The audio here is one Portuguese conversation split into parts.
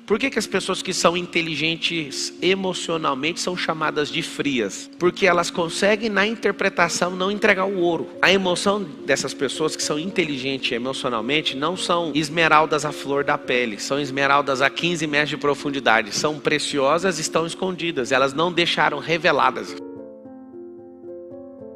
Por que as pessoas que são inteligentes emocionalmente são chamadas de frias? Porque elas conseguem na interpretação não entregar o ouro. A emoção dessas pessoas que são inteligentes emocionalmente não são esmeraldas à flor da pele, são esmeraldas a 15 metros de profundidade, são preciosas, estão escondidas, elas não deixaram reveladas.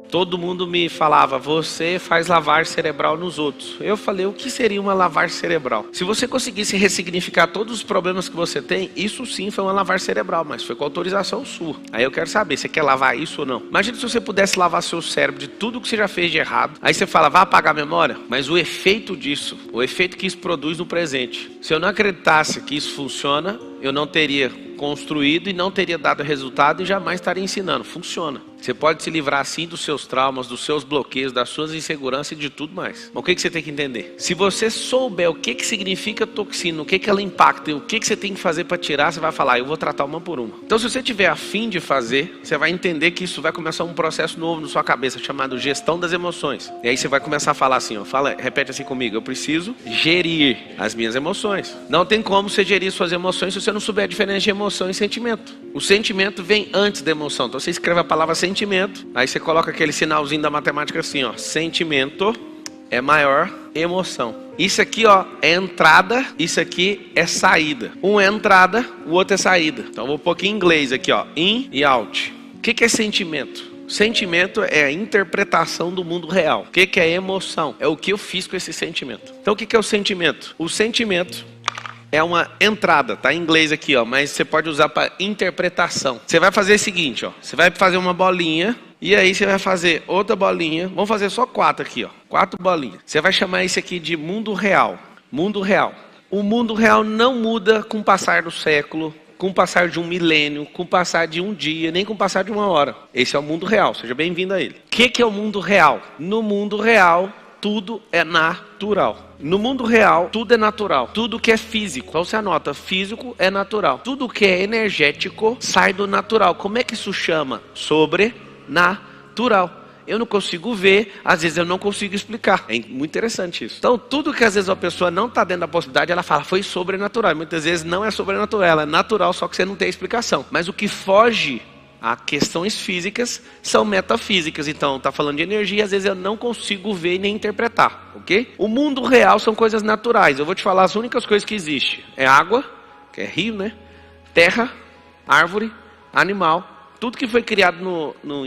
Todo mundo me falava, você faz lavagem cerebral nos outros. Eu falei, o que seria uma lavagem cerebral? Se você conseguisse ressignificar todos os problemas que você tem, isso sim foi uma lavagem cerebral, mas foi com autorização sua. Aí eu quero saber, você quer lavar isso ou não? Imagina se você pudesse lavar seu cérebro de tudo que você já fez de errado. Aí você fala, vai apagar a memória? Mas o efeito disso, o efeito que isso produz no presente. Se eu não acreditasse que isso funciona, eu não teria construído e não teria dado resultado e jamais estaria ensinando. Funciona. Você pode se livrar sim dos seus traumas, dos seus bloqueios, das suas inseguranças e de tudo mais. Mas o que você tem que entender? Se você souber o que significa toxina, o que ela impacta e o que você tem que fazer para tirar, você vai falar, eu vou tratar uma por uma. Então se você tiver a fim de fazer, você vai entender que isso vai começar um processo novo na sua cabeça, chamado gestão das emoções. E aí você vai começar a falar assim, ó, repete assim comigo, eu preciso gerir as minhas emoções. Não tem como você gerir suas emoções se você não souber a diferença de emoção e sentimento. O sentimento vem antes da emoção. Então você escreve a palavra sentimento, aí você coloca aquele sinalzinho da matemática assim, ó, sentimento é maior emoção. Isso aqui, ó, é entrada, isso aqui é saída. Um é entrada, o outro é saída. Então eu vou pôr aqui em inglês aqui, ó, in e out. O que é sentimento? Sentimento é a interpretação do mundo real. O que é emoção? É o que eu fiz com esse sentimento. Então o que é o sentimento? O sentimento é uma entrada, tá em inglês aqui, ó, mas você pode usar para interpretação. Você vai fazer o seguinte, ó, você vai fazer uma bolinha e aí você vai fazer outra bolinha. Vamos fazer só 4 aqui, ó, 4 bolinhas. Você vai chamar isso aqui de mundo real. Mundo real. O mundo real não muda com o passar do século, com o passar de um milênio, com o passar de um dia, nem com o passar de uma hora. Esse é o mundo real. Seja bem-vindo a ele. O que é o mundo real? No mundo real, tudo é natural. No mundo real, tudo é natural. Tudo que é físico, então você anota, físico é natural. Tudo que é energético sai do natural. Como é que isso chama? Sobrenatural. Eu não consigo ver, às vezes eu não consigo explicar. É muito interessante isso. Então, tudo que às vezes a pessoa não está dentro da possibilidade, ela fala, foi sobrenatural. E muitas vezes não é sobrenatural, ela é natural, só que você não tem explicação. Mas o que foge a questões físicas são metafísicas. Então, está falando de energia, às vezes eu não consigo ver nem interpretar, ok? O mundo real são coisas naturais. Eu vou te falar as únicas coisas que existem. É água, que é rio, né? Terra, árvore, animal. Tudo que foi criado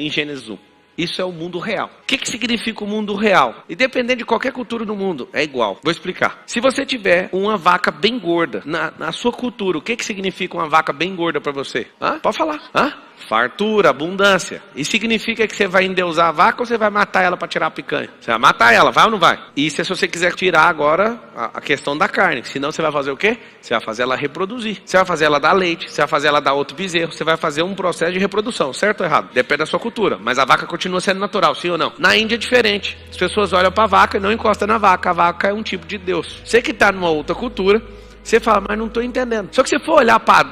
em Gênesis 1. Isso é o mundo real. O que significa o mundo real? E dependendo de qualquer cultura do mundo, é igual. Vou explicar. Se você tiver uma vaca bem gorda na sua cultura, o que significa uma vaca bem gorda para você? Pode falar. Fartura, abundância. E significa que você vai endeusar a vaca ou você vai matar ela para tirar a picanha? Você vai matar ela, vai ou não vai? Isso é se você quiser tirar agora a questão da carne. Senão você vai fazer o quê? Você vai fazer ela reproduzir. Você vai fazer ela dar leite, você vai fazer ela dar outro bezerro, você vai fazer um processo de reprodução, certo ou errado? Depende da sua cultura. Mas a vaca continua sendo natural, sim ou não? Na Índia é diferente. As pessoas olham para a vaca e não encostam na vaca. A vaca é um tipo de Deus. Você que está numa outra cultura, você fala, mas não estou entendendo. Só que se for olhar para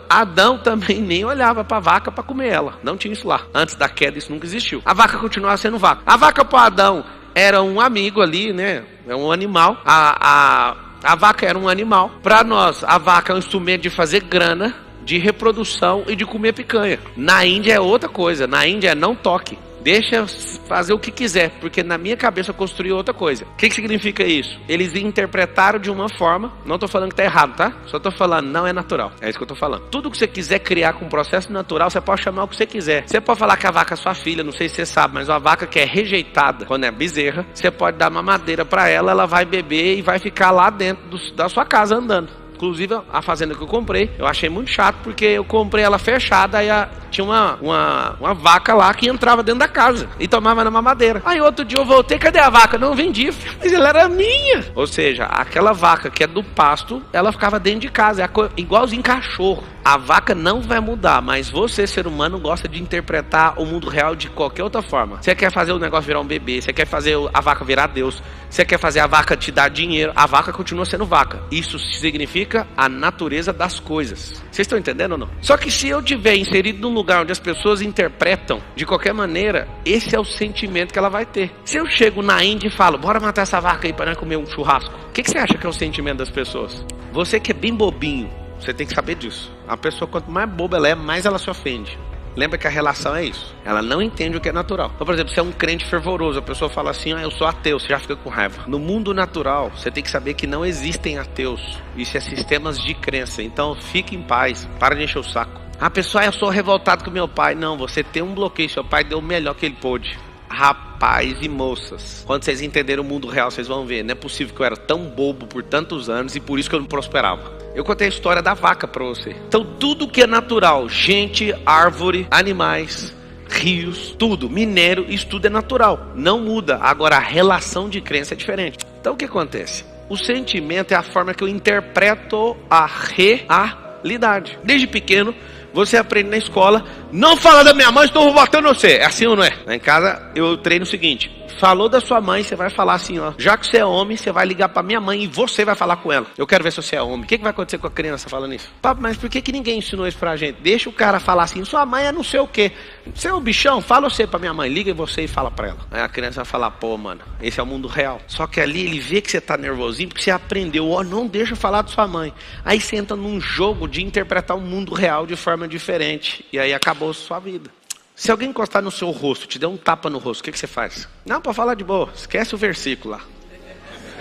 Adão também nem olhava para a vaca para comer ela. Não tinha isso lá. Antes da queda isso nunca existiu. A vaca continuava sendo vaca. A vaca para Adão era um amigo ali, né? É um animal. A vaca era um animal. Para nós, a vaca é um instrumento de fazer grana, de reprodução e de comer picanha. Na Índia é outra coisa. Na Índia é não toque. Deixa fazer o que quiser, porque na minha cabeça eu construí outra coisa. O que significa isso? Eles interpretaram de uma forma, não estou falando que está errado, tá? Só estou falando, não é natural. É isso que eu estou falando. Tudo que você quiser criar com um processo natural, você pode chamar o que você quiser. Você pode falar que a vaca é sua filha, não sei se você sabe, mas uma vaca que é rejeitada, quando é bezerra, você pode dar mamadeira para ela, ela vai beber e vai ficar lá dentro da sua casa andando. Inclusive, a fazenda que eu comprei, eu achei muito chato, porque eu comprei ela fechada, aí tinha uma vaca lá que entrava dentro da casa e tomava na mamadeira. Aí outro dia eu voltei, cadê a vaca? Não, vendi, mas ela era minha. Ou seja, aquela vaca que é do pasto, ela ficava dentro de casa, igualzinho cachorro. A vaca não vai mudar, mas você, ser humano, gosta de interpretar o mundo real de qualquer outra forma. Você quer fazer o negócio virar um bebê, você quer fazer a vaca virar Deus, você quer fazer a vaca te dar dinheiro, a vaca continua sendo vaca. Isso significa a natureza das coisas. Vocês estão entendendo ou não? Só que se eu tiver inserido num lugar onde as pessoas interpretam de qualquer maneira, esse é o sentimento que ela vai ter. Se eu chego na Índia e falo, bora matar essa vaca aí para nós comer um churrasco, o que você acha que é o sentimento das pessoas? Você que é bem bobinho, Você tem que saber disso. A pessoa, quanto mais boba ela é, mais ela se ofende. Lembra que a relação é isso. Ela não entende o que é natural. Então, por exemplo, você é um crente fervoroso, a pessoa fala assim, eu sou ateu, você já fica com raiva. No mundo natural, você tem que saber que não existem ateus. Isso é sistemas de crença. Então, fique em paz, para de encher o saco. A pessoa, eu sou revoltado com meu pai. Não, você tem um bloqueio, seu pai deu o melhor que ele pôde. Rapaz e moças, quando vocês entenderem o mundo real, vocês vão ver, não é possível que eu era tão bobo por tantos anos e por isso que eu não prosperava. Eu contei a história da vaca pra você. Então tudo que é natural, gente, árvore, animais, rios, tudo, minério, isso tudo é natural, não muda. Agora a relação de crença é diferente. Então o que acontece? O sentimento é a forma que eu interpreto a realidade. Desde pequeno, você aprende na escola, não fala da minha mãe, estou batendo você. É assim ou não é? Lá em casa eu treino o seguinte, falou da sua mãe, você vai falar assim, ó, já que você é homem, você vai ligar pra minha mãe e você vai falar com ela. Eu quero ver se você é homem. O que vai acontecer com a criança falando isso? Papo, mas por que ninguém ensinou isso pra gente? Deixa o cara falar assim, sua mãe é não sei o quê. Você é um bichão? Fala você pra minha mãe, liga em você e fala pra ela. Aí a criança vai falar, pô mano, esse é o mundo real. Só que ali ele vê que você tá nervosinho porque você aprendeu, ó, não deixa eu falar da sua mãe. Aí você entra num jogo de interpretar o mundo real de forma diferente. E aí acabou a sua vida. Se alguém encostar no seu rosto, te der um tapa no rosto, o que você faz? Não, para falar de boa, esquece o versículo lá.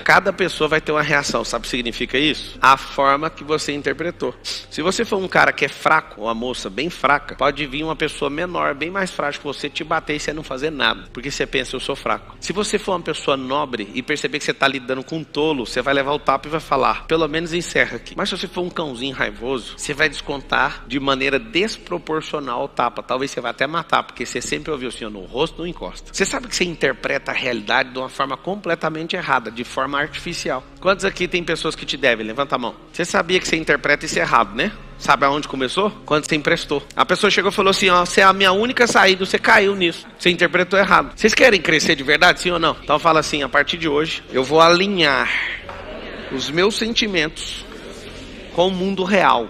Cada pessoa vai ter uma reação, sabe o que significa isso? A forma que você interpretou. Se você for um cara que é fraco, ou uma moça bem fraca, pode vir uma pessoa menor, bem mais frágil que você, te bater e você não fazer nada, porque você pensa, eu sou fraco. Se você for uma pessoa nobre e perceber que você está lidando com um tolo, você vai levar o tapa e vai falar, pelo menos encerra aqui. Mas se você for um cãozinho raivoso, você vai descontar de maneira desproporcional o tapa. Talvez você vai até matar, porque você sempre ouviu assim, no rosto não encosta. Você sabe que você interpreta a realidade de uma forma completamente errada, de forma artificial. Quantos aqui tem pessoas que te devem? Levanta a mão. Você sabia que você interpreta isso errado, né? Sabe aonde começou? Quando você emprestou. A pessoa chegou e falou assim, ó, você é a minha única saída, você caiu nisso. Você interpretou errado. Vocês querem crescer de verdade, sim ou não? Então fala assim, a partir de hoje, eu vou alinhar os meus sentimentos com o mundo real.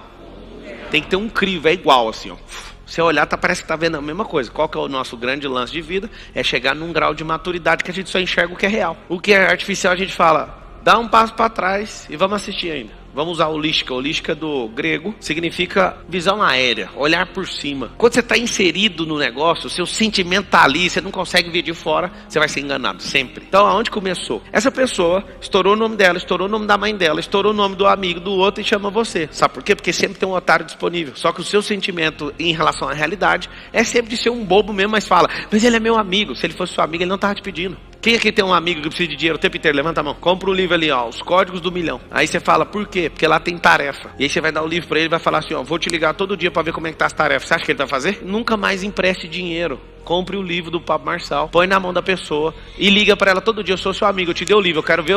Tem que ter um crivo, é igual assim, ó. Você olhar, parece que está vendo a mesma coisa. Qual que é o nosso grande lance de vida? É chegar num grau de maturidade que a gente só enxerga o que é real. O que é artificial a gente fala, dá um passo para trás e vamos assistir ainda. Vamos usar holística. Holística do grego significa visão aérea, olhar por cima. Quando você está inserido no negócio, o seu sentimento está ali, você não consegue ver de fora, você vai ser enganado, sempre. Então, aonde começou? Essa pessoa estourou o nome dela, estourou o nome da mãe dela, estourou o nome do amigo do outro e chama você. Sabe por quê? Porque sempre tem um otário disponível. Só que o seu sentimento em relação à realidade é sempre de ser um bobo mesmo, mas fala, mas ele é meu amigo. Se ele fosse seu amigo, ele não estava te pedindo. Quem aqui tem um amigo que precisa de dinheiro o tempo inteiro? Levanta a mão. Compra o livro ali, ó, Os Códigos do Milhão. Aí você fala, por quê? Porque lá tem tarefa. E aí você vai dar o livro pra ele e vai falar assim, ó, vou te ligar todo dia pra ver como é que tá as tarefas. Você acha que ele vai fazer? Nunca mais empreste dinheiro. Compre o livro do Pablo Marçal, põe na mão da pessoa e liga pra ela todo dia, eu sou seu amigo, eu te dei o livro, eu quero ver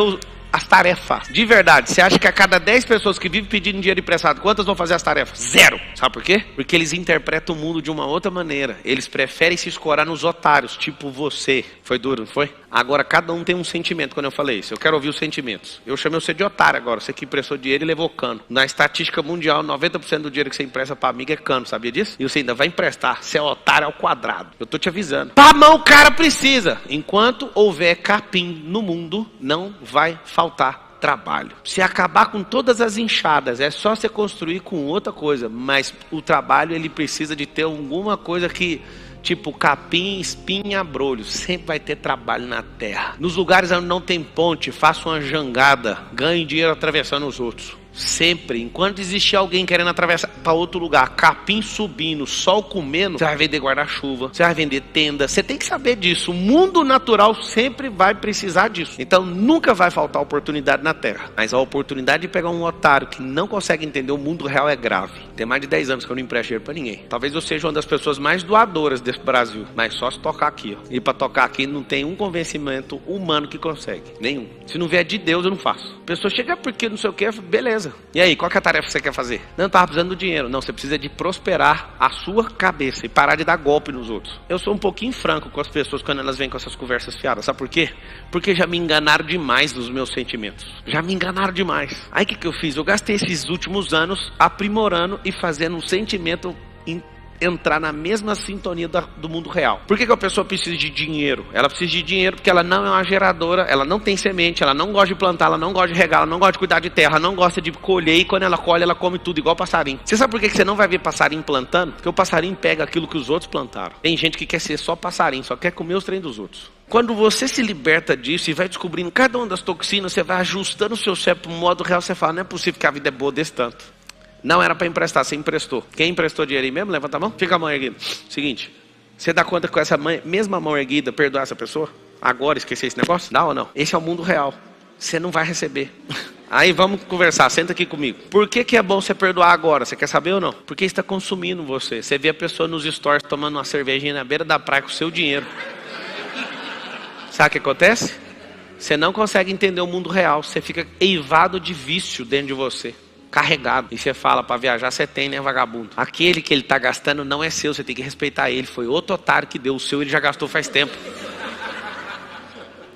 as tarefas. De verdade, você acha que a cada 10 pessoas que vivem pedindo dinheiro emprestado, quantas vão fazer as tarefas? 0. Sabe por quê? Porque eles interpretam o mundo de uma outra maneira. Eles preferem se escorar nos otários, tipo você. Foi duro, não foi? Agora cada um tem um sentimento quando eu falei isso. Eu quero ouvir os sentimentos. Eu chamei você de otário agora. Você que emprestou dinheiro e levou cano. Na estatística mundial, 90% do dinheiro que você empresta pra amigo é cano, sabia disso? E você ainda vai emprestar. Você é otário ao quadrado. Eu tô te avisando. Pra mão o cara precisa. Enquanto houver capim no mundo, não vai faltar trabalho. Se acabar com todas as enxadas, é só você construir com outra coisa. Mas o trabalho, ele precisa de ter alguma coisa que... tipo capim, espinha, abrolho. Sempre vai ter trabalho na terra. Nos lugares onde não tem ponte, faça uma jangada. Ganhe dinheiro atravessando os outros. Sempre, enquanto existir alguém querendo atravessar para outro lugar, capim subindo, sol comendo, você vai vender guarda-chuva, você vai vender tenda. Você tem que saber disso. O mundo natural sempre vai precisar disso. Então nunca vai faltar oportunidade na terra. Mas a oportunidade de pegar um otário que não consegue entender o mundo real é grave. Tem mais de 10 anos que eu não empresto dinheiro para ninguém. Talvez eu seja uma das pessoas mais doadoras desse Brasil, mas só se tocar aqui, ó. E para tocar aqui não tem um convencimento humano que consegue. Nenhum. Se não vier de Deus, eu não faço. A pessoa chega porque não sei o que, beleza. E aí, qual que é a tarefa que você quer fazer? Não, estava precisando do dinheiro. Não, você precisa de prosperar a sua cabeça e parar de dar golpe nos outros. Eu sou um pouquinho franco com as pessoas quando elas vêm com essas conversas fiadas. Sabe por quê? Porque já me enganaram demais nos meus sentimentos. Já me enganaram demais. Aí o que eu fiz? Eu gastei esses últimos anos aprimorando e fazendo um sentimento entrar na mesma sintonia do mundo real. Por que a pessoa precisa de dinheiro? Ela precisa de dinheiro porque ela não é uma geradora, ela não tem semente, ela não gosta de plantar, ela não gosta de regar, ela não gosta de cuidar de terra, ela não gosta de colher, e quando ela colhe, ela come tudo, igual passarinho. Você sabe por que você não vai ver passarinho plantando? Porque o passarinho pega aquilo que os outros plantaram. Tem gente que quer ser só passarinho, só quer comer os trem dos outros. Quando você se liberta disso e vai descobrindo cada uma das toxinas, você vai ajustando o seu cérebro para o modo real, você fala, não é possível que a vida é boa desse tanto. Não era para emprestar, você emprestou. Quem emprestou dinheiro aí mesmo? Levanta a mão. Fica a mão erguida. Seguinte, você dá conta que com essa mesma mão erguida, perdoar essa pessoa? Agora esquecer esse negócio? Dá ou não? Esse é o mundo real. Você não vai receber. Aí vamos conversar, senta aqui comigo. Por que é bom você perdoar agora? Você quer saber ou não? Porque está consumindo você. Você vê a pessoa nos stories tomando uma cervejinha na beira da praia com o seu dinheiro. Sabe o que acontece? Você não consegue entender o mundo real. Você fica eivado de vício dentro de você. Carregado. E você fala, para viajar você tem, né, vagabundo? Aquele que ele está gastando não é seu, você tem que respeitar ele. Foi outro otário que deu o seu, ele já gastou faz tempo.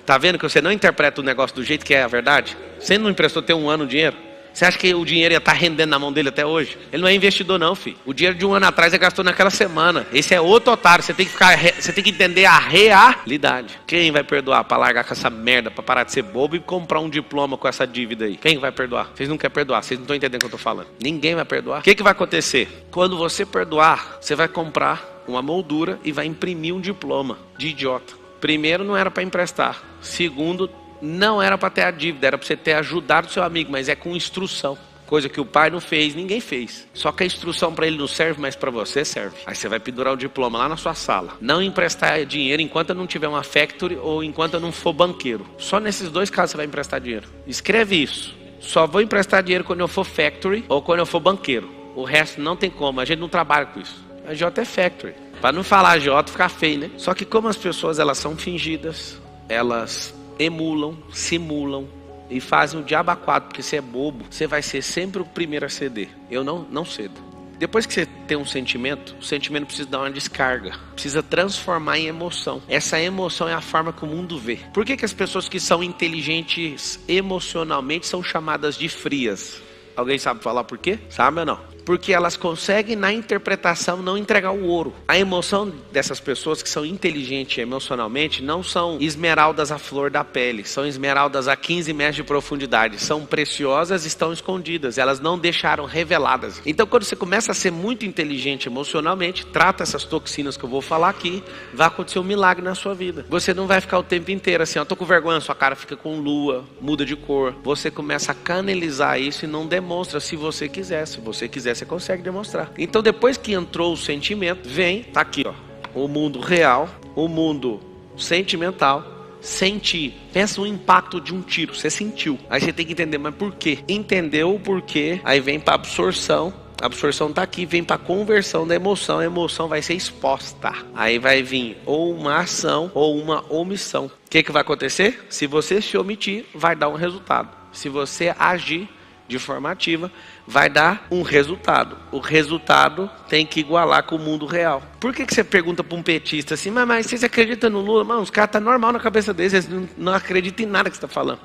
Tá vendo que você não interpreta o negócio do jeito que é a verdade? Você não emprestou ter um ano o dinheiro? Você acha que o dinheiro ia estar rendendo na mão dele até hoje? Ele não é investidor não, filho. O dinheiro de um ano atrás ele gastou naquela semana. Esse é outro otário. Você tem que entender a realidade. Quem vai perdoar para largar com essa merda, para parar de ser bobo e comprar um diploma com essa dívida aí? Quem vai perdoar? Vocês não querem perdoar. Vocês não estão entendendo o que eu estou falando. Ninguém vai perdoar. O que vai acontecer? Quando você perdoar, você vai comprar uma moldura e vai imprimir um diploma de idiota. Primeiro, não era para emprestar. Segundo, não era para ter a dívida, era para você ter ajudado o seu amigo, mas é com instrução. Coisa que o pai não fez, ninguém fez. Só que a instrução para ele não serve, mas para você serve. Aí você vai pendurar o diploma lá na sua sala. Não emprestar dinheiro enquanto eu não tiver uma factory ou enquanto eu não for banqueiro. Só nesses dois casos você vai emprestar dinheiro. Escreve isso. Só vou emprestar dinheiro quando eu for factory ou quando eu for banqueiro. O resto não tem como, a gente não trabalha com isso. A J é factory. Para não falar J, ficar feio, né? Só que como as pessoas elas são fingidas, elas emulam, simulam e fazem o diabo a quatro, porque você é bobo, você vai ser sempre o primeiro a ceder. Eu não cedo. Depois que você tem um sentimento, o sentimento precisa dar uma descarga, precisa transformar em emoção. Essa emoção é a forma que o mundo vê. Por que as pessoas que são inteligentes emocionalmente são chamadas de frias? Alguém sabe falar por quê? Sabe ou não? Porque elas conseguem na interpretação não entregar o ouro. A emoção dessas pessoas que são inteligentes emocionalmente não são esmeraldas à flor da pele. São esmeraldas a 15 metros de profundidade. São preciosas e estão escondidas. Elas não deixaram reveladas. Então quando você começa a ser muito inteligente emocionalmente, trata essas toxinas que eu vou falar aqui, vai acontecer um milagre na sua vida. Você não vai ficar o tempo inteiro assim, ó, tô com vergonha, sua cara fica com lua, muda de cor. Você começa a canalizar isso e não demonstra se você quiser. Se você quiser, você consegue demonstrar. Então depois que entrou o sentimento, vem, tá aqui ó, o mundo real, o mundo sentimental, sentir. Pensa no impacto de um tiro, você sentiu. Aí você tem que entender, mas por quê? Entendeu o porquê, aí vem para absorção. A absorção tá aqui, vem para conversão da emoção. A emoção vai ser exposta. Aí vai vir ou uma ação ou uma omissão. O que vai acontecer? Se você se omitir, vai dar um resultado. Se você agir de forma ativa, vai dar um resultado. O resultado tem que igualar com o mundo real. Por que você pergunta para um petista assim, mas vocês acreditam no Lula? Mano, os caras estão normal na cabeça deles, eles não acreditam em nada que você está falando.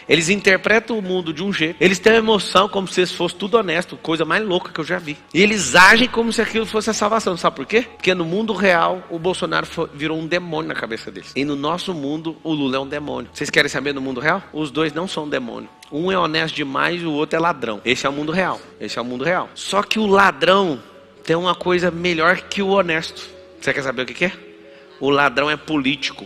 Eles interpretam o mundo de um jeito. Eles têm uma emoção como se fosse tudo honesto. Coisa mais louca que eu já vi. E eles agem como se aquilo fosse a salvação. Sabe por quê? Porque no mundo real, o Bolsonaro virou um demônio na cabeça deles. E no nosso mundo, o Lula é um demônio. Vocês querem saber do mundo real? Os dois não são um demônio. Um é honesto demais e o outro é ladrão. Esse é o mundo real. Esse é o mundo real. Só que o ladrão tem uma coisa melhor que o honesto. Você quer saber o que é? O ladrão é político.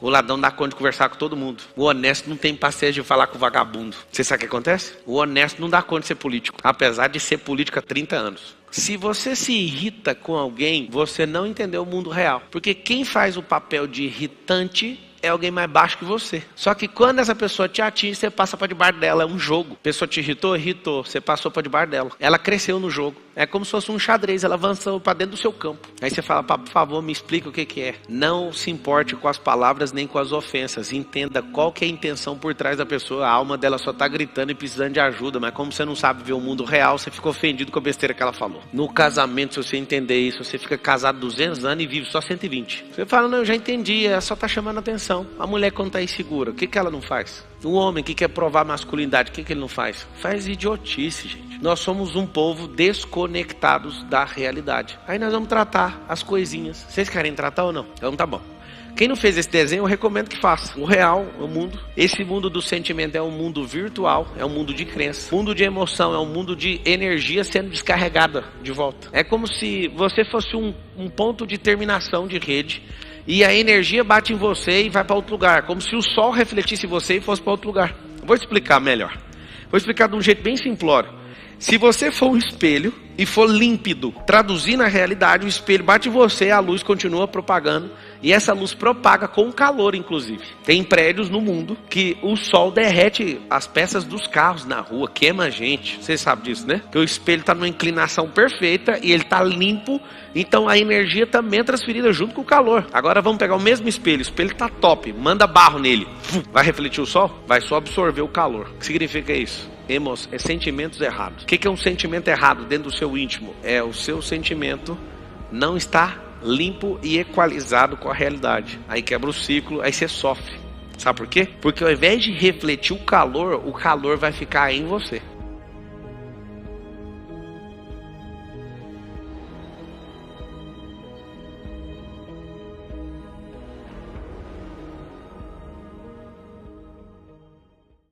O ladrão dá conta de conversar com todo mundo. O honesto não tem paciência de falar com o vagabundo. Você sabe o que acontece? O honesto não dá conta de ser político. Apesar de ser político há 30 anos. Se você se irrita com alguém, você não entendeu o mundo real. Porque quem faz o papel de irritante é alguém mais baixo que você. Só que quando essa pessoa te atinge, você passa para debaixo dela. É um jogo. A pessoa te irritou? Irritou. Você passou para debaixo dela. Ela cresceu no jogo. É como se fosse um xadrez. Ela avançou para dentro do seu campo. Aí você fala, por favor, me explica o que é. Não se importe com as palavras nem com as ofensas. Entenda qual que é a intenção por trás da pessoa. A alma dela só está gritando e precisando de ajuda. Mas como você não sabe ver o mundo real, você fica ofendido com a besteira que ela falou. No casamento, se você entender isso, você fica casado 200 anos e vive só 120. Você fala, não, eu já entendi. Ela só está chamando a atenção. proteção. A mulher quando está insegura, o que ela não faz? O homem que quer provar masculinidade, o que ele não faz? Faz idiotice, gente. Nós somos um povo desconectados da realidade. Aí nós vamos tratar as coisinhas. Vocês querem tratar ou não? Então tá bom. Quem não fez esse desenho, eu recomendo que faça. O real, o mundo. Esse mundo do sentimento é um mundo virtual, é um mundo de crença. O mundo de emoção é um mundo de energia sendo descarregada de volta. É como se você fosse um ponto de terminação de rede e a energia bate em você e vai para outro lugar. Como se o sol refletisse em você e fosse para outro lugar. Vou explicar melhor. Vou explicar de um jeito bem simplório. Se você for um espelho e for límpido, traduzir na realidade, o espelho bate em você, a luz continua propagando, e essa luz propaga com calor, inclusive. Tem prédios no mundo que o sol derrete as peças dos carros na rua, queima a gente. Você sabe disso, né? Que o espelho está numa inclinação perfeita e ele está limpo, então a energia também é transferida junto com o calor. Agora vamos pegar o mesmo espelho está top, manda barro nele. Vai refletir o sol? Vai só absorver o calor. O que significa isso? Sentimentos errados. O que é um sentimento errado dentro do seu íntimo? É o seu sentimento não está limpo e equalizado com a realidade. Aí quebra o ciclo, aí você sofre. Sabe por quê? Porque ao invés de refletir o calor vai ficar em você.